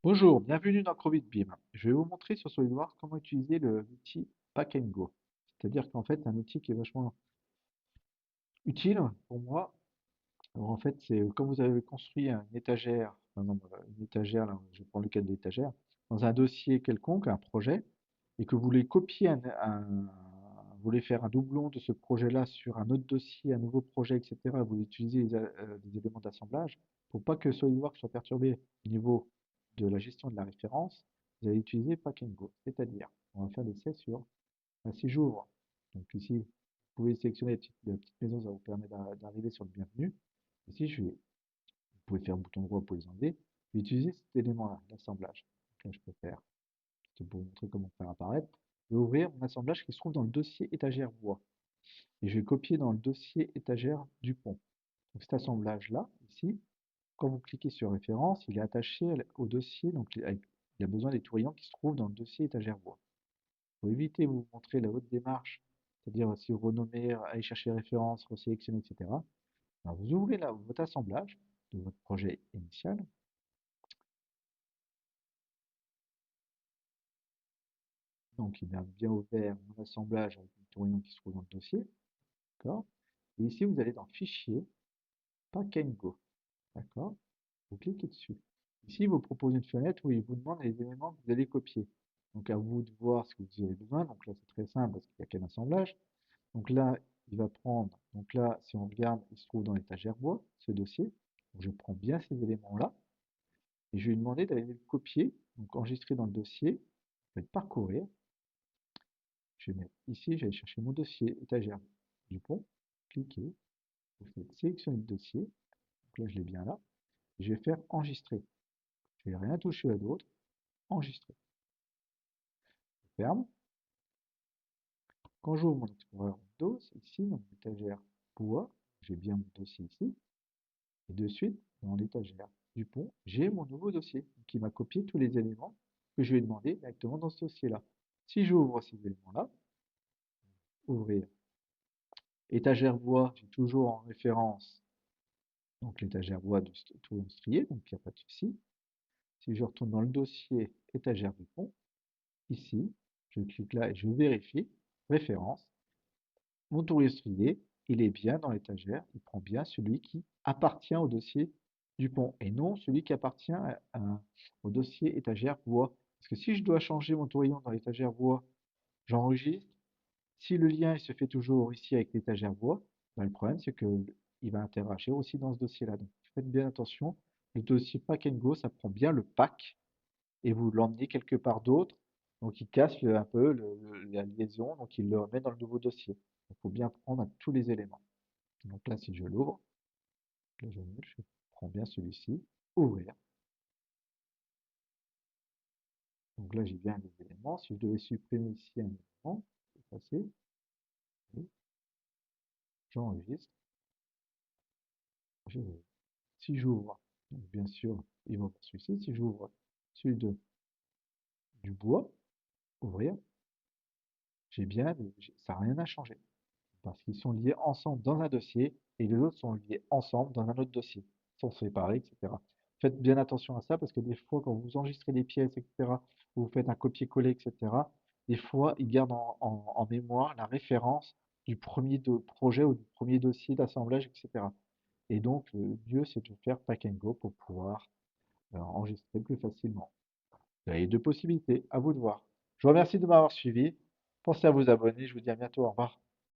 Bonjour, bienvenue dans ChromitBeam. Je vais vous montrer sur SolidWorks comment utiliser l'outil Pack and Go. C'est-à-dire qu'en fait, c'est un outil qui est vachement utile pour moi. Alors en fait, c'est quand vous avez construit une étagère, par exemple une étagère, là, je prends le cas de l'étagère, dans un dossier quelconque, un projet, et que vous voulez copier vous voulez faire un doublon de ce projet-là sur un autre dossier, un nouveau projet, etc. Vous utilisez des éléments d'assemblage pour pas que SolidWorks soit perturbé au niveau de la gestion de la référence. Vous allez utiliser Pack and Go, c'est-à-dire, on va faire l'essai sur, si j'ouvre, donc ici, vous pouvez sélectionner la petite maison, ça vous permet d'arriver sur le bienvenu. Ici, vous pouvez faire un bouton droit pour les enlever. Je vais utiliser cet élément-là, l'assemblage. Donc là, je peux faire, juste pour vous montrer comment faire apparaître. Je vais ouvrir mon assemblage qui se trouve dans le dossier étagère bois. Et je vais copier dans le dossier étagère Dupont. Donc cet assemblage-là, ici, quand vous cliquez sur référence, il est attaché au dossier, donc il a besoin des tourillons qui se trouvent dans le dossier étagère bois. Pour éviter de vous montrer la haute démarche, c'est-à-dire si vous renommez, aller chercher référence, resélectionner, etc. Alors vous ouvrez là votre assemblage de votre projet initial. Donc il a bien ouvert mon assemblage avec le tourillon qui se trouve dans le dossier. D'accord. Et ici, vous allez dans Fichier, Pack and Go. D'accord. Vous cliquez dessus. Ici, il vous propose une fenêtre où il vous demande les éléments que vous allez copier. Donc à vous de voir ce que vous avez besoin. Donc là, c'est très simple parce qu'il n'y a qu'un assemblage. Donc là, il va prendre, donc là, si on regarde, il se trouve dans l'étagère bois, ce dossier. Donc je prends bien ces éléments-là et je vais lui demander d'aller le copier, donc enregistrer dans le dossier. Je vais parcourir. Je vais mettre ici, je vais aller chercher mon dossier étagère Dupont, cliquer, vous faites sélectionner le dossier, donc là je l'ai bien là, et je vais faire enregistrer. Je ne vais rien toucher à d'autre, enregistrer. Je ferme. Quand j'ouvre mon Explorer Windows, ici, dans l'étagère bois, j'ai bien mon dossier ici, et de suite, dans l'étagère Dupont, j'ai mon nouveau dossier qui m'a copié tous les éléments que je vais demander directement dans ce dossier-là. Si j'ouvre ces éléments-là, ouvrir étagère bois, j'ai toujours en référence donc l'étagère bois de tout industriel, donc il n'y a pas de souci. Si je retourne dans le dossier étagère du pont, ici, je clique là et je vérifie, référence, mon tour industriel, il est bien dans l'étagère, il prend bien celui qui appartient au dossier du pont et non celui qui appartient au dossier étagère bois. Parce que si je dois changer mon tourillon dans l'étagère bois, j'enregistre. Si le lien il se fait toujours ici avec l'étagère bois, ben, le problème c'est qu'il va interagir aussi dans ce dossier-là. Donc faites bien attention. Le dossier Pack and Go, ça prend bien le pack et vous l'emmenez quelque part d'autre. Donc il casse un peu la liaison, donc il le remet dans le nouveau dossier. Il faut bien prendre tous les éléments. Donc là, si je l'ouvre, là je prends bien celui-ci, ouvrir. Donc là j'ai bien les éléments. Si je devais supprimer ici un élément, je vais passer, et j'enregistre. Si j'ouvre, donc bien sûr, il va voir celui-ci. Si j'ouvre celui du bois, ouvrir, j'ai bien, ça n'a rien à changer. Parce qu'ils sont liés ensemble dans un dossier et les autres sont liés ensemble dans un autre dossier. Ils sont séparés, etc. Faites bien attention à ça parce que des fois, quand vous enregistrez des pièces, etc., ou vous faites un copier-coller, etc., des fois, ils gardent en mémoire la référence du premier projet ou du premier dossier d'assemblage, etc. Et donc, le mieux, c'est de faire pack and go pour pouvoir enregistrer plus facilement. Vous avez deux possibilités, à vous de voir. Je vous remercie de m'avoir suivi. Pensez à vous abonner, je vous dis à bientôt, au revoir.